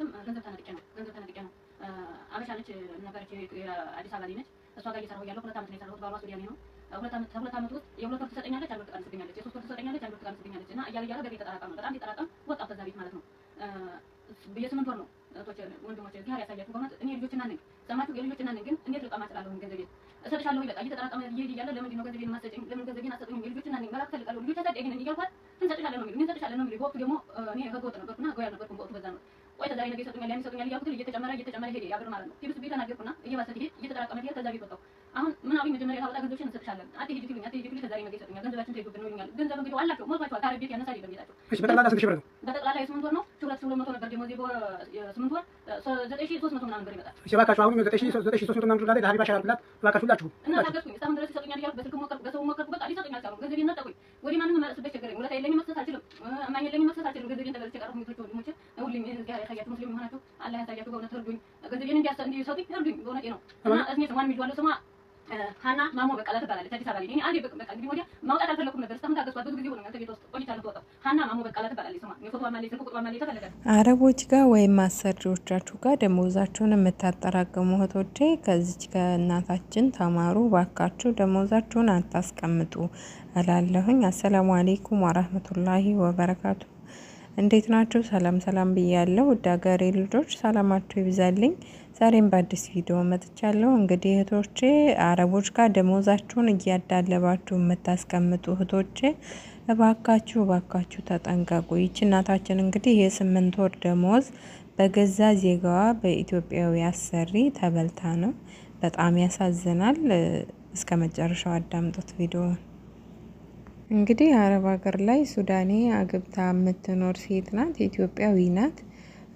ምክንያቱም ገንዘብ ተነጥቄ ነው አበሻ ነች ነበረች የአዲስ አበባ ልጅ ነች። እሷ ጋር እየሰራሁ እያለሁ 2 ዓመት ነው የሰራሁት። ባሏ ሱዳኔ ነው። 2 ዓመት ውስጥ የ2 ወር ትሰጠኛለች፣ 1 ወር ትቀንስብኛለች፣ የ3 ወር ትሰጠኛለች፣ 1 ወር ትቀንስብኛለች እና እያለ በቤት ተጠራቀመ። በጣም ሲጠራቀም ወጣሁ ከዛ ቤት ማለት ነው። የ8 ወር ነው እህቶቼ ወንድሞቼ እዚህ ያሳያችሁ በእውነት እኔ ልጆች እና ነኝ ሰማችሁ የልጆች እና ነኝ ግን እንዴት ልቀማ እችላለሁ? ገንዘቤን እሰጥሻለሁ በቃ እየተጠራቀመ ይሄድ እያለ ለምንድን ነው ገንዘቤን የማትሰጪኝ? ለምን ገንዘቤን አትሰጡኝ? የልጆች እና ነኝ መላክ ፈልጋለሁ ልጆች አሳደገኝ ነኝ እያልኳት እንሰጥሻለን ነው የሚሉኝ እንሰጥሻለን ነው የሚሉኝ። በወቅቱ ደግሞ እኔ ህገወጥ ነበርኩና ህጋዊ አልነበርኩም በወቅቱ በዛ ነው። ቆይ ተዛሬ ነገ ይሰጡኛል ያን ይሰጡኛል እያልኩት እየተጨመረ ሄደ ያ ብር ማለት ነው። ሲብስ ቤት ተናገርኩና እየባሰ ሄድ እየተጠራቀመ ሄድ ከዛ ቤት ወጣሁ። አሁን ምን አሉኝ መጀመሪያ ታወጣ ገንዘብሽን እንሰጥሻለን አትሄጂ ትሉኝ ከዛሬ ነገ ይሰጡኛል ገንዘባችን ተይዙብን ነው ይሉኛል። ገንዘብ እንግዲህ አላቸው ሞልቷቸዋል። ታረብ ቤት ያነሳ አይደለም ቤታቸው። እሺ በጠቅላላ ስንት ሺህ ብር ነው? በጠቅላላ የ8 ወር ነው 2200 ነበር ደሞዜ የ8 ወር 9300 ምናምን ብር ይመጣል። እሺ እባካችሁ አሁን 9300 ምናምን ብር ላይ ለሀቢባ ሻራል ብላት እባካችሁ ሁላችሁ እና ታገስኩኝ እስካሁን ድረስ ይሰጡኛል እያልኩ በስልክ ሞከርኩ በሰው ሞከርኩ በቃ ሊሰጡኝ አልቻሉም። ገንዘቤን ነጠቁኝ። ወዲህ ማንም መለስበት ቸገረኝ። ውለታ የለኝም መክሰስ አልችልም። እማኝ የለኝም መክሰስ አልችልም። ገንዘቤን ተበልቼ ቀረሁ። ሚቶች ወንድሞቼ ሁሉም እዚህ ያሳያችሁ ሙስሊም መሆናችሁ አላህ ያሳያችሁ። በእውነት እርዱኝ። ገንዘቤን እንዲሰጡኝ እርዱኝ። በእውነቴ ነው እና እዚህ ስሟን የሚሏለው ስሟ ሀና ማሞ በቃላ ትባላለች። አዲስ አበባ ላይ እኔ አንዴ በቃ እንግዲህ ወዲያ ማውጣት አልፈለኩም ነበር። እስካሁን ታገስኳት። ብዙ ጊዜ ሆነኛል ከቤት ውስጥ ቆይቻለሁ። ተወጣሁ። ሀና ማሞ በቃላ ትባላለች ስሟ። የፎቶዋ ማለ ስልክ ቁጥሯ ማለ ተፈለገ አረቦች ጋር ወይም አሰሪዎቻችሁ ጋር ደሞዛችሁን የምታጠራቅሙ እህቶቼ ከዚች ከእናታችን ተማሩ ባካችሁ። ደሞዛችሁን አታስቀምጡ እላለሁኝ። አሰላሙ አለይኩም ወራህመቱላሂ ወበረካቱ። እንዴት ናችሁ? ሰላም ሰላም ብያለሁ። ውድ ሀገሬ ልጆች ሰላማችሁ ይብዛልኝ። ዛሬም በአዲስ ቪዲዮ መጥቻለሁ። እንግዲህ እህቶቼ አረቦች ጋር ደሞዛችሁን እያዳለባችሁ የምታስቀምጡ እህቶቼ እባካችሁ ተጠንቀቁ። ይች እናታችን እንግዲህ የ8 ወር ደሞዝ በገዛ ዜጋዋ በኢትዮጵያዊ አሰሪ ተበልታ ነው። በጣም ያሳዝናል። እስከ መጨረሻው አዳምጡት ቪዲዮ። እንግዲህ አረብ ሀገር ላይ ሱዳኔ አግብታ የምትኖር ሴት ናት። ኢትዮጵያዊ ናት።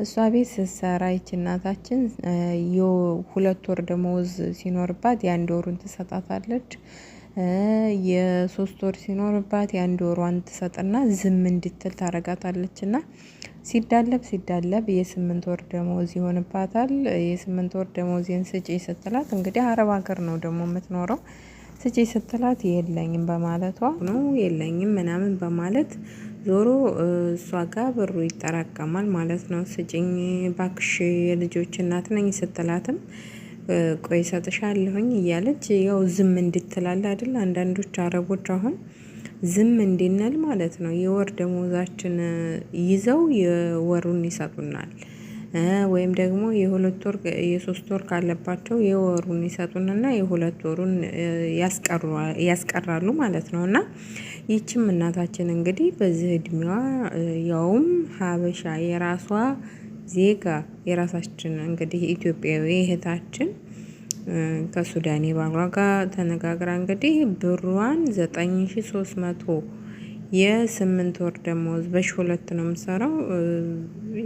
እሷ ቤት ስትሰራ ይች እናታችን የ2 ወር ደሞዝ ሲኖርባት የ1 ወሩን ትሰጣታለች። የ3 ወር ሲኖርባት የ1 ወሯን ትሰጥና ዝም እንድትል ታረጋታለች። እና ሲዳለብ የ8 ወር ደሞዝ ይሆንባታል። የ8 ወር ደሞዝን ስጪ ስትላት እንግዲህ አረብ ሀገር ነው ደግሞ የምትኖረው። ስጪ ስትላት የለኝም በማለቷ ነው የለኝም ምናምን በማለት ዞሮ እሷ ጋር ብሩ ይጠራቀማል ማለት ነው። ስጪኝ ባክሽ የልጆች እናት ነኝ ስትላትም ቆይ ሰጥሻለሁኝ እያለች ያው ዝም እንድትላለ አይደል። አንዳንዶች አረቦች አሁን ዝም እንድንል ማለት ነው የወር ደሞዛችን ይዘው የወሩን ይሰጡናል። ወይም ደግሞ የ2 ወር የ3 ወር ካለባቸው የወሩን ይሰጡንና የ2 ወሩን ያስቀራሉ ማለት ነው። እና ይችም እናታችን እንግዲህ በዚህ እድሜዋ ያውም ሀበሻ የራሷ ዜጋ የራሳችን እንግዲህ ኢትዮጵያዊ እህታችን ከሱዳኔ ባሏ ጋር ተነጋግራ እንግዲህ ብሯን 9300 የ8 ወር ደሞዝ በ2 ነው የምሰራው።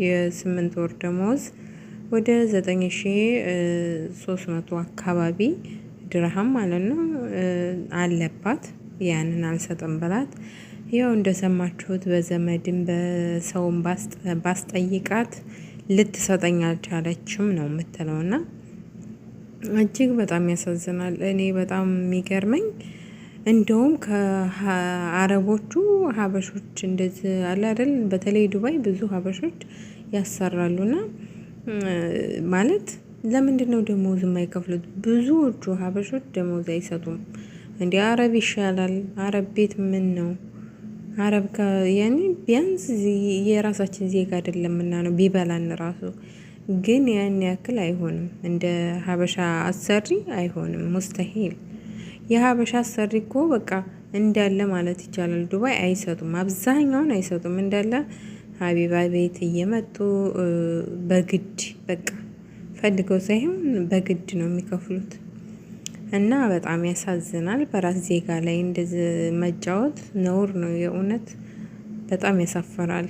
የ8 ወር ደሞዝ ወደ 9300 አካባቢ ድርሃም ማለት ነው አለባት። ያንን አልሰጥም ብላት ያው እንደሰማችሁት በዘመድም በሰውም ባስጠይቃት ልትሰጠኝ አልቻለችም ነው የምትለውና እጅግ በጣም ያሳዝናል። እኔ በጣም የሚገርመኝ እንደውም ከአረቦቹ ሀበሾች እንደዚህ አለ አይደል፣ በተለይ ዱባይ ብዙ ሀበሾች ያሰራሉና ማለት ለምንድነው ደሞዝ የማይከፍሉት? ብዙዎቹ ሀበሾች ደሞዝ አይሰጡም። እንዴ አረብ ይሻላል። አረብ ቤት ምን ነው አረብ ያኔ ቢያንስ የራሳችን ዜጋ አይደለምና ነው ቢበላን ራሱ ግን ያን ያክል አይሆንም። እንደ ሀበሻ አሰሪ አይሆንም፣ ሙስተሂል። የሀበሻ አሰሪ እኮ በቃ እንዳለ ማለት ይቻላል ዱባይ አይሰጡም፣ አብዛኛውን አይሰጡም። እንዳለ ሀቢባ ቤት እየመጡ በግድ በቃ ፈልገው ሳይሆን በግድ ነው የሚከፍሉት። እና በጣም ያሳዝናል። በራስ ዜጋ ላይ እንደዚህ መጫወት ነውር ነው። የእውነት በጣም ያሳፍራል።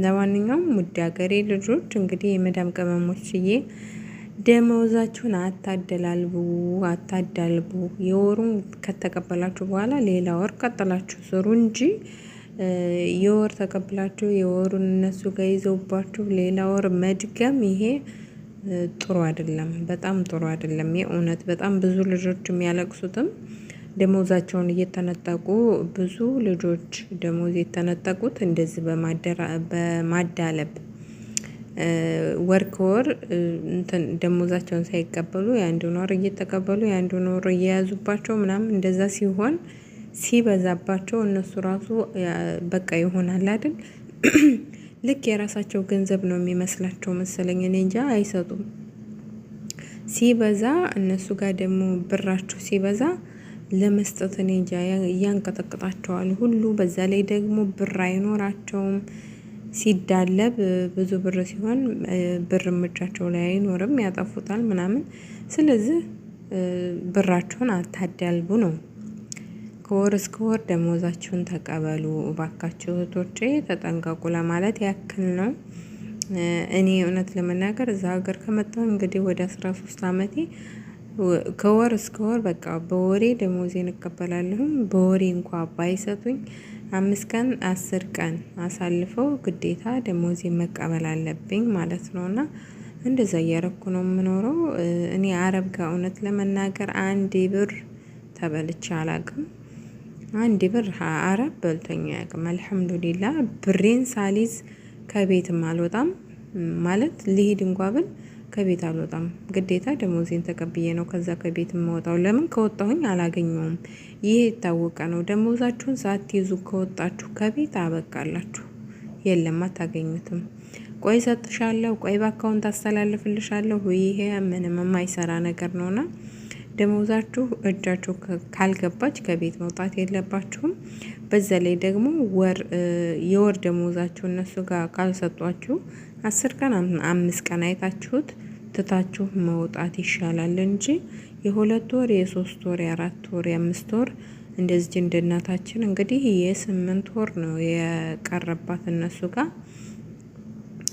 ለማንኛውም ውድ ሀገሬ ልጆች እንግዲህ የመዳም ቅመሞችዬ ደመወዛችሁን አታዳልቡ። የወሩን ከተቀበላችሁ በኋላ ሌላ ወር ቀጥላችሁ ስሩ እንጂ የወር ተቀብላችሁ የወሩን እነሱ ጋር ይዘውባችሁ ሌላ ወር መድገም ይሄ ጥሩ አይደለም፣ በጣም ጥሩ አይደለም። የእውነት በጣም ብዙ ልጆች የሚያለቅሱትም ደሞዛቸውን እየተነጠቁ ብዙ ልጆች ደሞዝ የተነጠቁት እንደዚህ በማዳለብ ወር ከወር እንትን ደሞዛቸውን ሳይቀበሉ የአንዱን ወር እየተቀበሉ የአንዱን ወር እየያዙባቸው ምናምን እንደዛ ሲሆን ሲበዛባቸው እነሱ ራሱ በቃ ይሆናል አይደል ልክ የራሳቸው ገንዘብ ነው የሚመስላቸው መሰለኝ። እኔ እንጃ አይሰጡም። ሲበዛ እነሱ ጋር ደግሞ ብራቸው ሲበዛ ለመስጠት እኔ እንጃ እያንቀጠቅጣቸዋል ሁሉ። በዛ ላይ ደግሞ ብር አይኖራቸውም። ሲዳለብ ብዙ ብር ሲሆን ብር እጃቸው ላይ አይኖርም፣ ያጠፉታል ምናምን። ስለዚህ ብራቸውን አታዳልቡ ነው። ከወር እስከ ወር ደሞዛችሁን ተቀበሉ እባካችሁ እህቶቼ፣ ተጠንቀቁ ለማለት ያክል ነው። እኔ እውነት ለመናገር እዛ ሀገር ከመጣሁ እንግዲህ ወደ 13 ዓመቴ ከወር እስከ ወር በቃ በወሬ ደሞዜን እቀበላለሁ። በወሬ እንኳ ባይሰጡኝ 5 ቀን 10 ቀን አሳልፈው ግዴታ ደሞዜን መቀበል አለብኝ ማለት ነውና እንደዛ እያረኩ ነው የምኖረው። እኔ አረብ ጋር እውነት ለመናገር 1 ብር ተበልቼ አላቅም። 1 ብር አረብ በልቶኝ አያውቅም። አልሐምዱሊላህ ብሬን ሳሊዝ ከቤትም አልወጣም ማለት ልሂድ እንኳ ብል ከቤት አልወጣም። ግዴታ ደሞዜን ተቀብዬ ነው ከዛ ከቤት የምወጣው። ለምን ከወጣሁኝ አላገኘውም። ይሄ የታወቀ ነው። ደሞዛችሁን ሳትይዙ ከወጣችሁ ከቤት አበቃላችሁ፣ የለም አታገኙትም። ቆይ ሰጥሻለሁ፣ ቆይ በአካውንት አስተላልፍልሻለሁ፣ ይሄ ምንም የማይሰራ ነገር ነውና ደሞዛችሁ እጃችሁ ካልገባች ከቤት መውጣት የለባችሁም። በዛ ላይ ደግሞ የወር ደሞዛችሁ እነሱ ጋር ካልሰጧችሁ 10 ቀን 5 ቀን አይታችሁት ትታችሁ መውጣት ይሻላል እንጂ የ2 ወር የ3 ወር የ4 ወር የ5 ወር እንደዚህ እንደ እናታችን እንግዲህ የ8 ወር ነው የቀረባት እነሱ ጋር።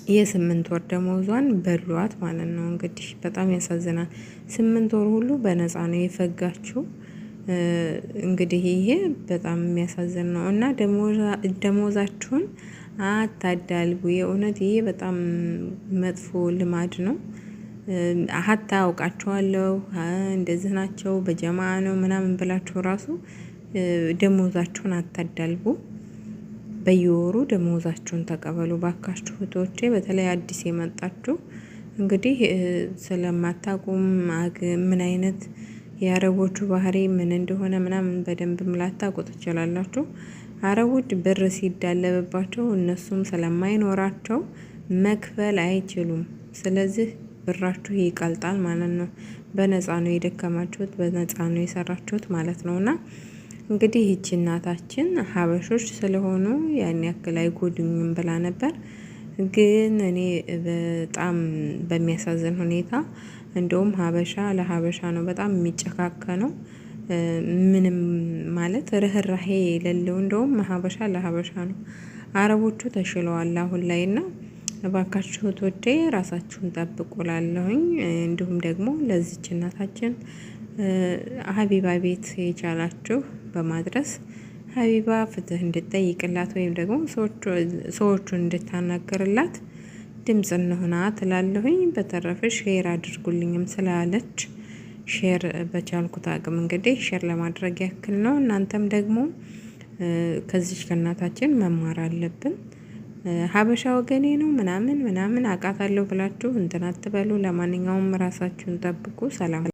የ8 ወር ደሞዟን በሏት ማለት ነው። እንግዲህ በጣም ያሳዝናል። 8 ወር ሁሉ በነፃ ነው የፈጋችው። እንግዲህ ይሄ በጣም የሚያሳዝን ነው እና ደሞዛችሁን አታዳልቡ። የእውነት ይሄ በጣም መጥፎ ልማድ ነው። ሀታ አውቃቸዋለሁ እንደዚህ ናቸው በጀማ ነው ምናምን ብላችሁ ራሱ ደሞዛችሁን አታዳልቡ። በየወሩ ደሞዛችሁን ተቀበሉ ባካችሁ እህቶቼ። በተለይ አዲስ የመጣችሁ እንግዲህ ስለማታቁም ምን አይነት የአረቦቹ ባህሪ ምን እንደሆነ ምናምን በደንብ ላታውቁ ትችላላችሁ። አረቦች ብር ሲዳለብባቸው እነሱም ስለማይኖራቸው መክፈል አይችሉም። ስለዚህ ብራችሁ ይቀልጣል ማለት ነው። በነፃ ነው የደከማችሁት፣ በነፃ ነው የሰራችሁት ማለት ነውና እንግዲህ ይህች እናታችን ሀበሾች ስለሆኑ ያን ያክል አይጎዱኝም ብላ ነበር። ግን እኔ በጣም በሚያሳዝን ሁኔታ እንደውም ሀበሻ ለሀበሻ ነው በጣም የሚጨካከነው። ምንም ማለት ርህራሄ የሌለው እንደውም ሀበሻ ለሀበሻ ነው። አረቦቹ ተሽለዋል አሁን ላይና እባካችሁ እህቶቼ ራሳችሁን ጠብቁ ላለሁኝ። እንዲሁም ደግሞ ለዚች እናታችን ሀቢባ ቤት የቻላችሁ በማድረስ ሀቢባ ፍትህ እንድትጠይቅላት ወይም ደግሞ ሰዎቹን እንድታናገርላት ድምጽ እንሆና ትላለሁኝ። በተረፈ ሼር አድርጉልኝም ስላለች ሼር በቻልኩት አቅም እንግዲህ ሼር ለማድረግ ያክል ነው። እናንተም ደግሞ ከዚች ከእናታችን መማር አለብን። ሀበሻ ወገኔ ነው ምናምን አቃታለሁ ብላችሁ እንትን አትበሉ። ለማንኛውም ራሳችሁን ጠብቁ። ሰላም